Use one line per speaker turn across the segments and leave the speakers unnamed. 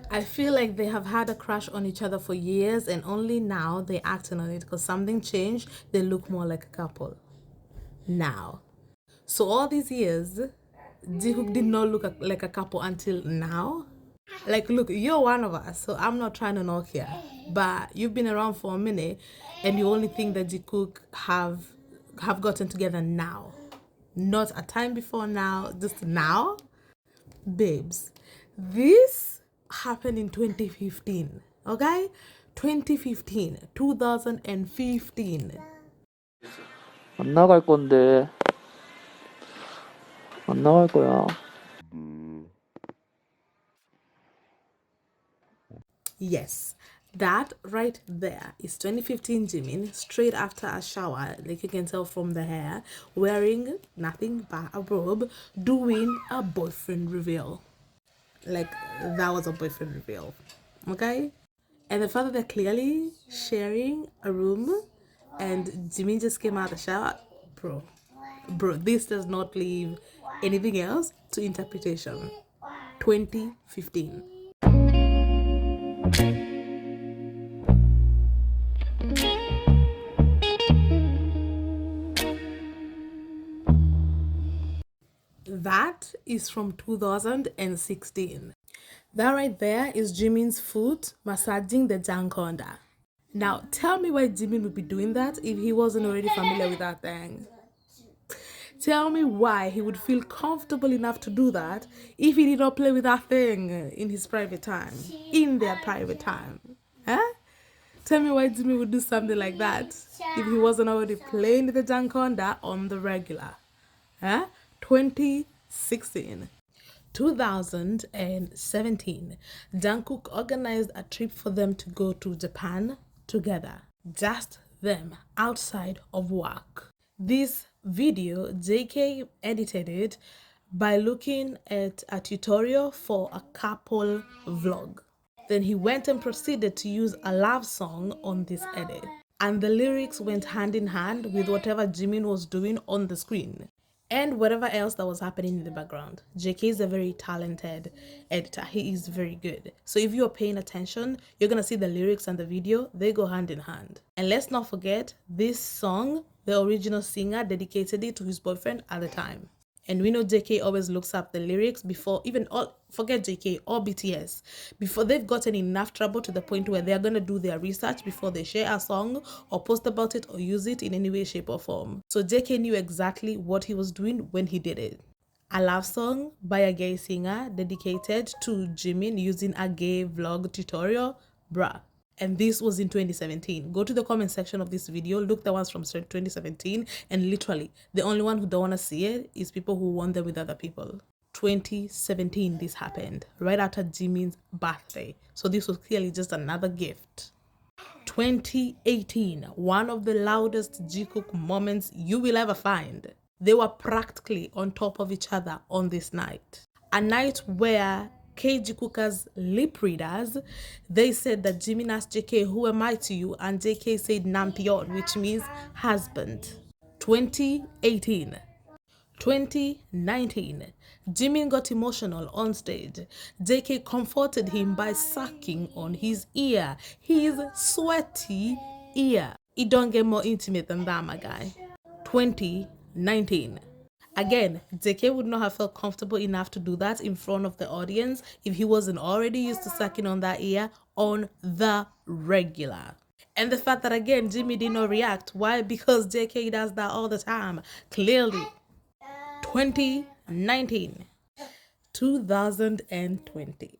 I feel like they have had a crush on each other for years and only now they're acting on it because something changed. They look more like a couple now. So all these years, Jikook did not look like a couple until now. Like, look, you're one of us, so I'm not trying to knock here. But you've been around for a minute, and you only think that Jikook have gotten together now, not a time before now, just now, babes. This happened in 2015, okay? 2015, 2015.
안 나갈 건데. 안 나갈 거야.
Yes, that right there is 2015 Jimin, straight after a shower, like you can tell from the hair, wearing nothing but a robe, doing a boyfriend reveal. Like, that was a boyfriend reveal, okay? And the fact that they're clearly sharing a room and Jimin just came out of the shower, bro, this does not leave anything else to interpretation. 2015. That is from 2016. That right there is Jimin's foot massaging the jangkonda. Now, tell me why Jimin would be doing that if he wasn't already familiar with that thing. Tell me why he would feel comfortable enough to do that if he did not play with that thing in his private time, in their private time. Huh? Tell me why Jimmy would do something like that if he wasn't already playing with the jangkonda on the regular. Huh? 2016. 2017, Jungkook organized a trip for them to go to Japan together. Just them, outside of work. This video, JK edited it by looking at a tutorial for a couple vlog. Then he went and proceeded to use a love song on this edit. And the lyrics went hand in hand with whatever Jimin was doing on the screen and whatever else that was happening in the background. JK is a very talented editor. He is very good. So if you're paying attention, you're going to see the lyrics and the video. They go hand in hand. And let's not forget, this song, the original singer dedicated it to his boyfriend at the time. And we know JK always looks up the lyrics before forget JK or BTS, before they've gotten enough trouble to the point where they're going to do their research before they share a song or post about it or use it in any way, shape or form. So JK knew exactly what he was doing when he did it. A love song by a gay singer dedicated to Jimin using a gay vlog tutorial, bruh. And this was in 2017. Go to the comment section of this video, look the ones from 2017, and literally the only one who don't want to see it is people who want them with other people. 2017 this happened, right after Jimin's birthday. So this was clearly just another gift. 2018, one of the loudest Jikook moments you will ever find. They were practically on top of each other on this night. A night where Jikook's lip readers, they said that Jimin asked JK, "Who am I to you?" And JK said Nampion, which means husband. 2018. 2019, Jimin got emotional on stage. JK comforted him by sucking on his ear, his sweaty ear. It don't get more intimate than that, my guy. 2019. Again, JK would not have felt comfortable enough to do that in front of the audience if he wasn't already used to sucking on that ear on the regular. And the fact that, again, Jimmy did not react. Why? Because JK does that all the time. Clearly. 2019. 2020.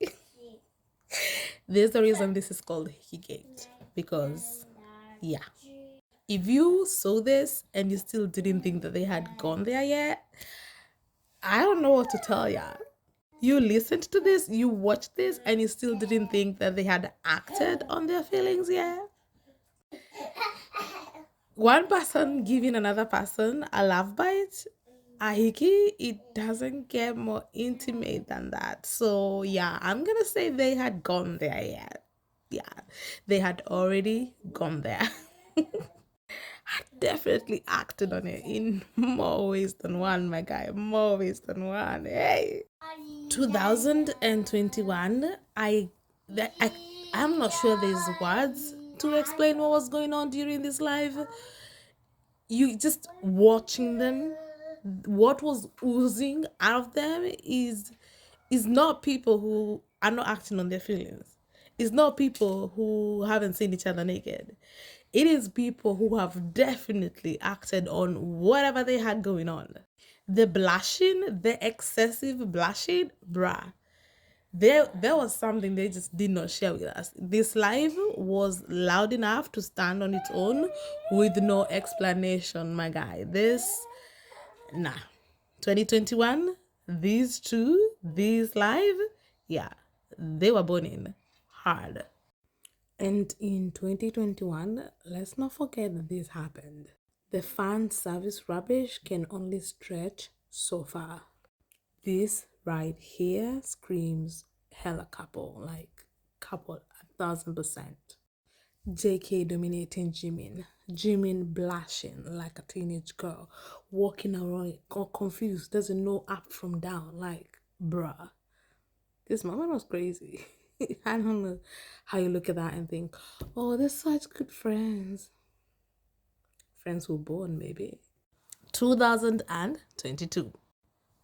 There's a reason this is called Hickeygate. Because, yeah. If you saw this and you still didn't think that they had gone there yet, I don't know what to tell ya. You listened to this, you watched this, and you still didn't think that they had acted on their feelings yet? One person giving another person a love bite, a hickey, it doesn't get more intimate than that. So yeah, I'm gonna say they had gone there yet. Yeah, they had already gone there. I definitely acted on it in more ways than one, my guy. More ways than one. Hey. 2021, I I'm not sure there's words to explain what was going on during this live. You just watching them, what was oozing out of them is not people who are not acting on their feelings. It's not people who haven't seen each other naked. It is people who have definitely acted on whatever they had going on. The blushing, the excessive blushing, bruh. There was something they just did not share with us. This live was loud enough to stand on its own with no explanation, my guy. Nah. 2021, these live, yeah, they were burning hard. And in 2021, let's not forget that this happened. The fan service rubbish can only stretch so far. This right here screams hella couple, like couple 1,000%. JK dominating Jimin blushing like a teenage girl, walking around all confused, doesn't know up from down, like bruh. This moment was crazy. I don't know how you look at that and think, oh, they're such good friends. Friends who born, maybe. 2022.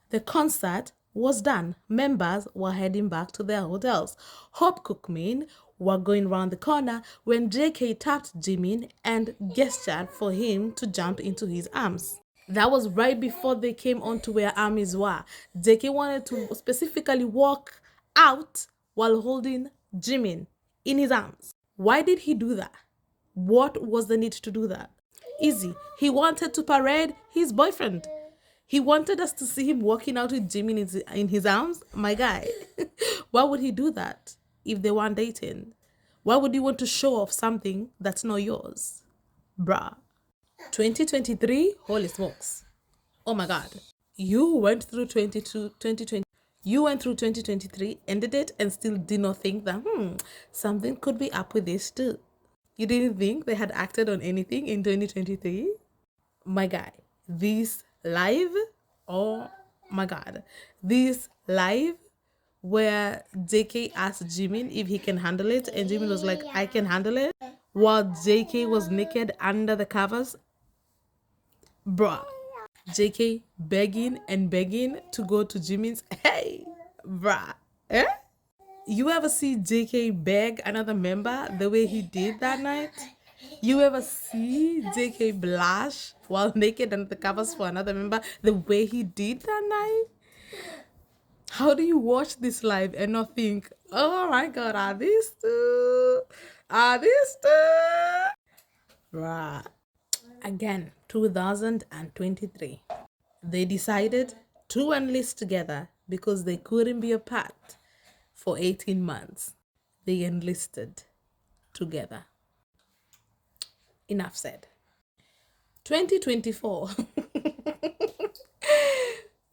The concert was done. Members were heading back to their hotels. Hope Kookmin were going round the corner when JK tapped Jimin and gestured for him to jump into his arms. That was right before they came on to where armies were. JK wanted to specifically walk out while holding Jimin in his arms. Why did he do that? What was the need to do that? Easy. He wanted to parade his boyfriend. He wanted us to see him walking out with Jimin in his arms. My guy, why would he do that if they weren't dating? Why would you want to show off something that's not yours? Bruh. 2023, holy smokes. Oh my God. You went through 2020. You went through 2023, ended it, and still did not think that, something could be up with this too. You didn't think they had acted on anything in 2023? My guy, this live, oh my God, this live where JK asked Jimin if he can handle it, and Jimin was like, I can handle it, while JK was naked under the covers. Bruh. JK begging and begging to go to Jimin's. Hey, bruh. Eh? You ever see JK beg another member the way he did that night? You ever see JK blush while naked under the covers for another member the way he did that night? How do you watch this live and not think, oh my God, are these two? Are these two? Right. Again, 2023. They decided to enlist together because they couldn't be apart for 18 months. They enlisted together. Enough said. 2024.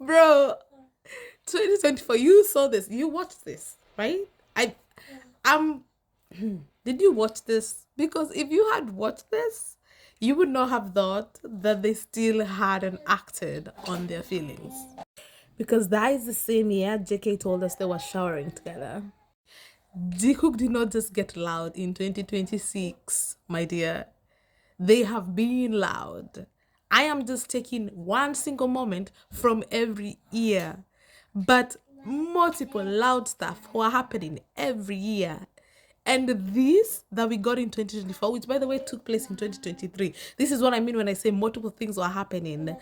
Bro, 2024, you saw this. You watched this, right? Did you watch this? Because if you had watched this, you would not have thought that they still hadn't acted on their feelings. Because that is the same year JK told us they were showering together. Jikook did not just get loud in 2026, my dear. They have been loud. I am just taking one single moment from every year, but multiple loud stuff were happening every year. And this that we got in 2024, which by the way took place in 2023, this is what I mean when I say multiple things were happening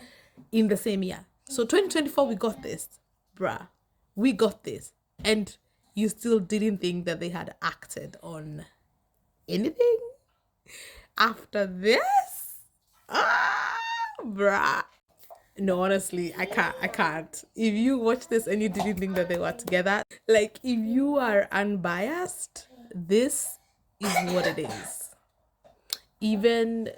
in the same year. So 2024, we got this, bruh. We got this. And you still didn't think that they had acted on anything after this? Bruh. No, honestly, I can't. If you watch this and you didn't think that they were together, like if you are unbiased, this is what it is. Even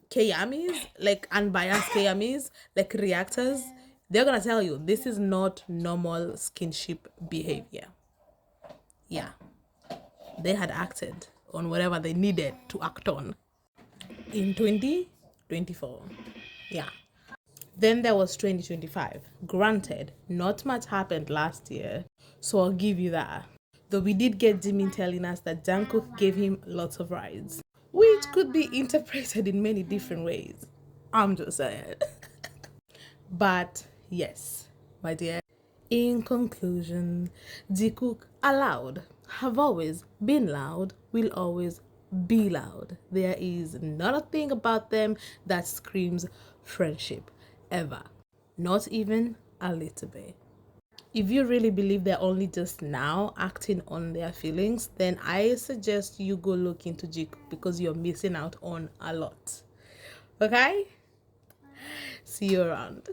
Kayamis, like unbiased Kayamis, like reactors, they're gonna tell you this is not normal skinship behavior. Yeah. They had acted on whatever they needed to act on in 2024. Yeah. Then there was 2025. Granted, not much happened last year, so I'll give you that. Though we did get Jimin telling us that Jungkook gave him lots of rides, which could be interpreted in many different ways. I'm just saying. But yes, my dear, in conclusion, Jikook are loud, have always been loud, will always be loud. There is not a thing about them that screams friendship, ever. Not even a little bit. If you really believe they're only just now acting on their feelings, then I suggest you go look into Jikook because you're missing out on a lot. Okay? See you around.